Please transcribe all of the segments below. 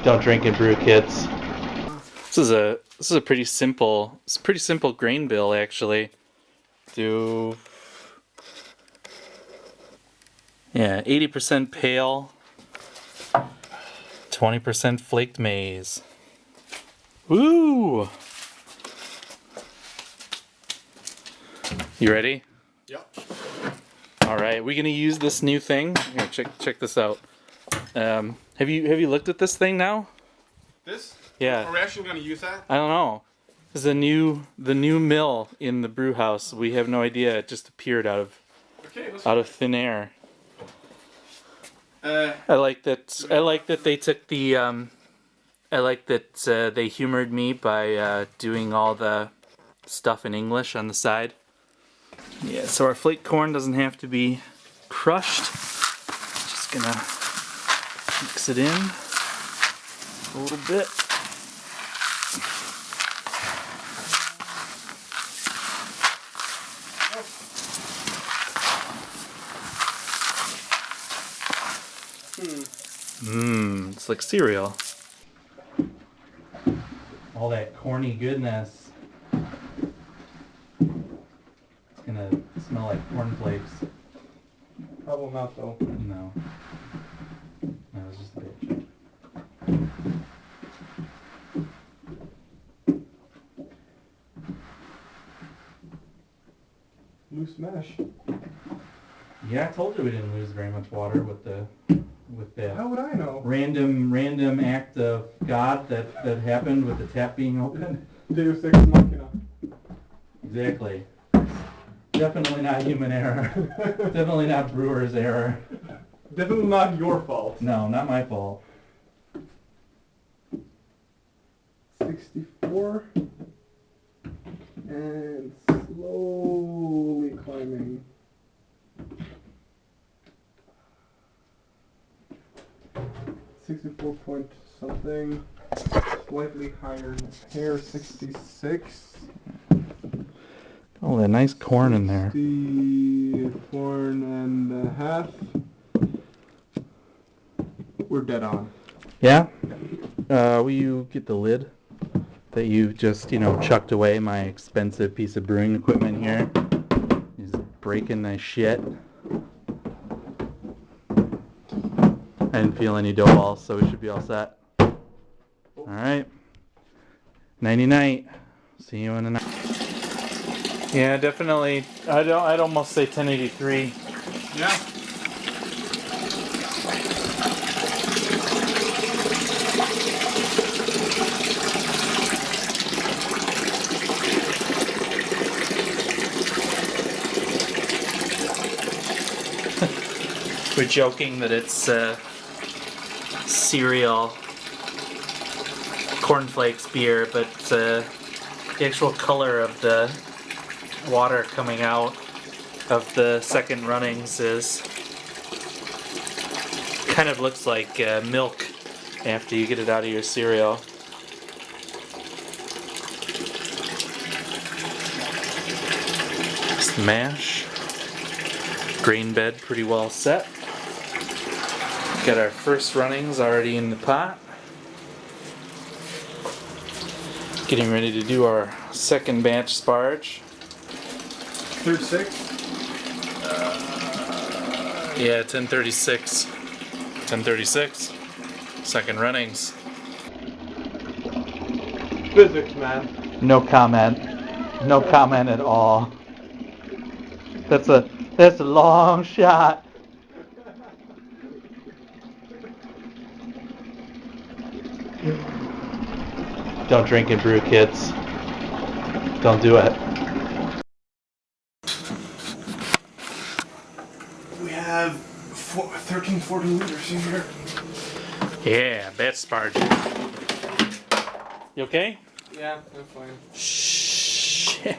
Don't drink and brew, kids. This is a pretty simple grain bill actually. Do 80% pale, 20% flaked maize. Woo! You ready? Yep. All right, we're gonna use this new thing. Here, check this out. Have you looked at this thing now? This? Yeah. Are we actually going to use that? I don't know. This is the new mill in the brew house. We have no idea. It just appeared out of thin air. I like that they took the. I like that they humored me by doing all the stuff in English on the side. Yeah, so our flake corn doesn't have to be crushed. Just gonna mix it in a little bit. It's like cereal. All that corny goodness. It's gonna smell like cornflakes. Probably not, though. No. That was just a bitch. Loose mesh. Yeah, I told you we didn't lose very much water with the How would I know? random act of God that happened with the tap being open. Deus Ex Machina. Exactly. Definitely not human error. Definitely not brewer's error. Definitely not your fault. No, not my fault. 64. And slowly climbing. 64 point something. Slightly higher here, 66. Oh, that nice corn in there. 64 and a half. We're dead on. Yeah? Will you get the lid that you just, chucked away my expensive piece of brewing equipment here? He's breaking my shit. I didn't feel any dough balls, so we should be all set. Alright. Nighty night. See you in the night. Yeah, definitely. I'd almost say 1083. Yeah. We're joking that it's cereal cornflakes beer, but the actual color of the water coming out of the second runnings is kind of looks like milk after you get it out of your cereal. Just mash. Grain bed pretty well set. Got our first runnings already in the pot. Getting ready to do our second batch sparge. 36. Yeah, 1036. 1036. Second runnings. Physics, man. No comment. No comment at all. That's a long shot. Don't drink and brew, kids. Don't do it. We have 13, 14 liters in here. Yeah, batch sparge. You okay? Yeah, I'm fine. Shit.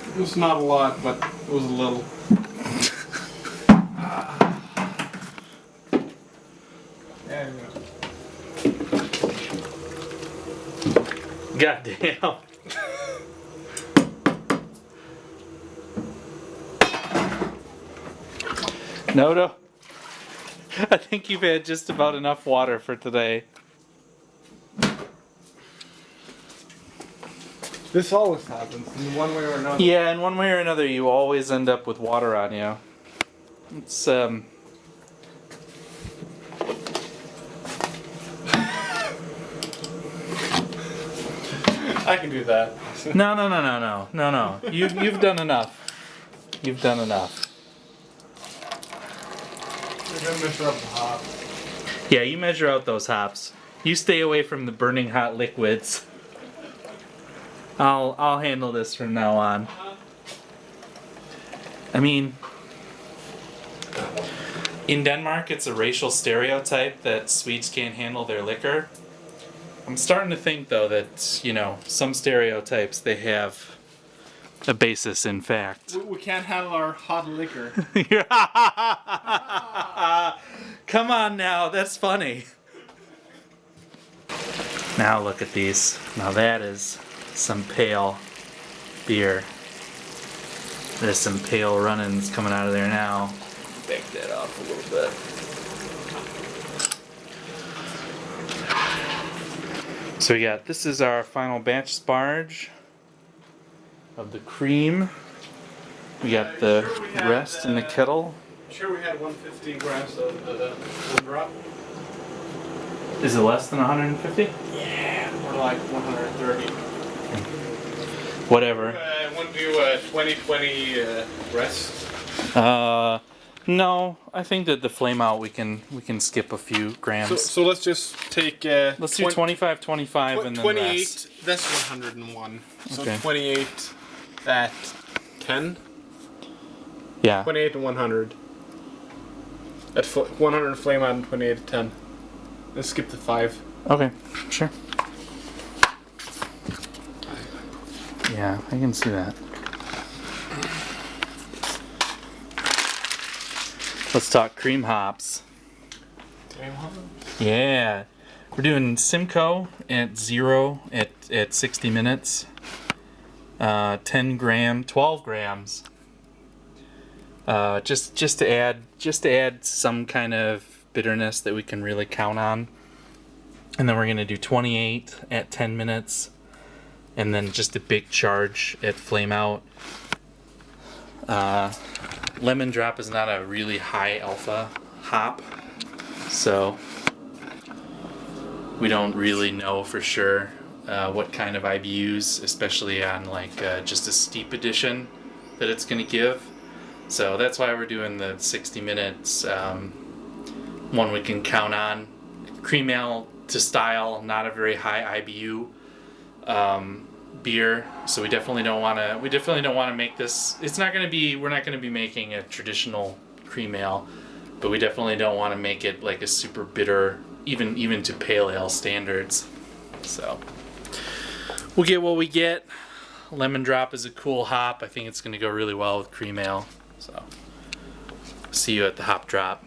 It was not a lot, but it was a little. There we go. Goddamn. No. I think you've had just about enough water for today. This always happens in one way or another. Yeah, in one way or another, you always end up with water on you. It's I can do that. No. You've done enough. You've done enough. You're gonna measure up the hop. Yeah, you measure out those hops. You stay away from the burning hot liquids. I'll handle this from now on. I mean, in Denmark, it's a racial stereotype that Swedes can't handle their liquor. I'm starting to think, though, that, you know, some stereotypes, they have a basis in fact. We can't handle our hot liquor. Come on now, that's funny. Now look at these. Now that is some pale beer. There's some pale run-ins coming out of there now. Back that off a little bit. So we got, this is our final batch sparge of the cream. We got the rest in the kettle. Sure, we had 150 grams of the drop. Is it less than 150? Yeah, more like 130. Whatever. Want to do a 20-20 rest? No, I think that the flame out we can skip a few grams. So let's just take. Let's do 25 and then 28. rest. That's 101. So Okay. 28 at 10. Yeah. 28 and 100. At 100 flame out and 28 at 10. Let's skip the 5. Okay. Sure. Yeah, I can see that. Let's talk cream hops. Yeah. We're doing Simcoe at 0 at 60 minutes. 12 grams. Just to add some kind of bitterness that we can really count on. And then we're gonna do 28 at 10 minutes. And then just a big charge at flame out. Lemon drop is not a really high alpha hop, so we don't really know for sure what kind of IBUs, especially on like just a steep edition, that it's going to give. So that's why we're doing the 60 minutes, one we can count on. Cream ale to style, not a very high IBU beer, so we definitely don't want to make this. We're not going to be making a traditional cream ale, but we definitely don't want to make it like a super bitter, even to pale ale standards. So we'll get what we get. Lemon drop is a cool hop. I think it's going to go really well with cream ale. So see you at the hop drop.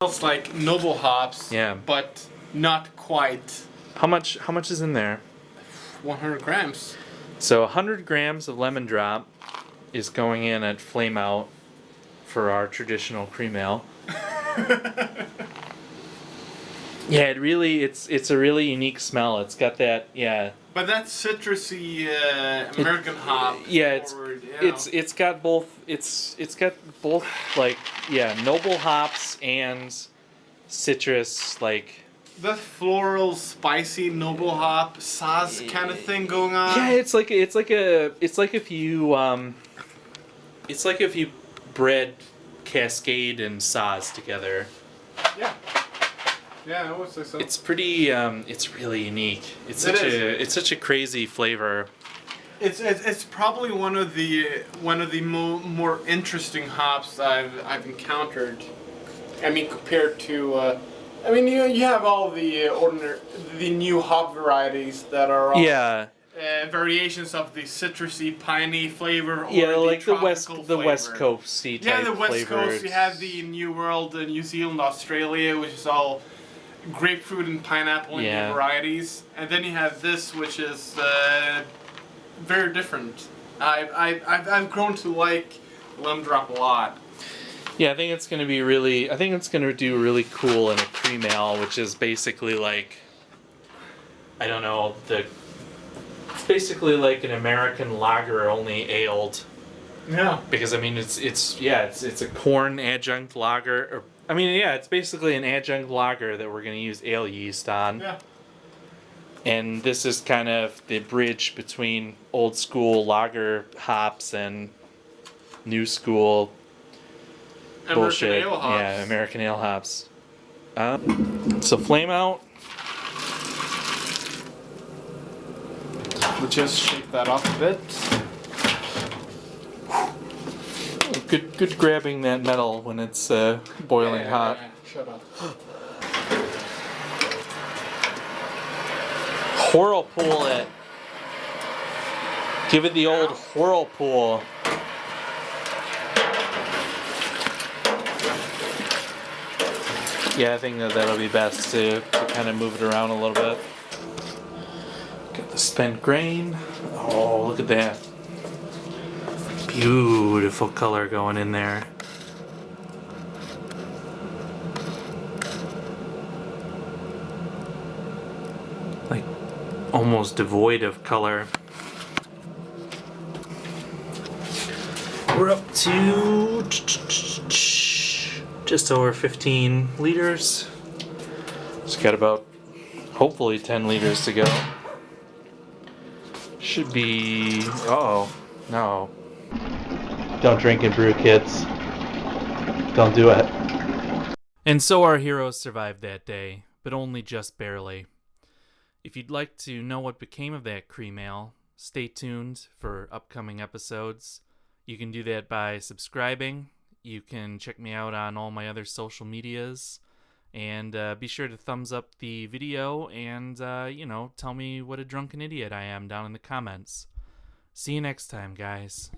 It's like noble hops. Yeah. But not quite. How much is in there? 100 grams. So 100 grams of lemon drop is going in at flame out for our traditional cream ale. Yeah, it's a really unique smell. It's got that, yeah. But that citrusy American hop. Yeah, forward, it's got both like, yeah, noble hops and citrus, like. That floral, spicy, noble hop sauce kind of thing going on. Yeah, it's like if you bred Cascade and Saaz together. Yeah. Yeah, I would say so. It's pretty. It's really unique. It's such a crazy flavor. It's probably one of the more interesting hops I've encountered. I mean, compared to. I mean, you have all the new hop varieties that are all variations of the citrusy, piney flavor. Or Yeah, like the tropical West flavor. Coasty type. Yeah, the West flavors. Coast. You have the New World, New Zealand, Australia, which is all grapefruit and pineapple and new varieties, and then you have this, which is very different. I've grown to like lemon drop a lot. Yeah, I think it's gonna be really. I think it's gonna do really cool in a cream ale, which is basically like, I don't know, it's basically like an American lager only aled. Yeah. Because I mean, it's a corn adjunct lager. Or, I mean, yeah, it's basically an adjunct lager that we're gonna use ale yeast on. Yeah. And this is kind of the bridge between old school lager hops and new school bullshit. Ale hops. Yeah, American ale hops. So flame out. We'll just shake that off a bit. Good grabbing that metal when it's boiling hot. Yeah, shut up. Whirlpool it. Give it the old whirlpool. Yeah, I think that'll be best to kind of move it around a little bit. Got the spent grain. Oh, look at that. Beautiful color going in there. Like almost devoid of color. We're up to just over 15 liters. Just got about, hopefully, 10 liters to go. Should be, uh-oh, no. Don't drink and brew, kids. Don't do it. And so our heroes survived that day, but only just barely. If you'd like to know what became of that cream ale, stay tuned for upcoming episodes. You can do that by subscribing. You can check me out on all my other social medias. And be sure to thumbs up the video and, tell me what a drunken idiot I am down in the comments. See you next time, guys.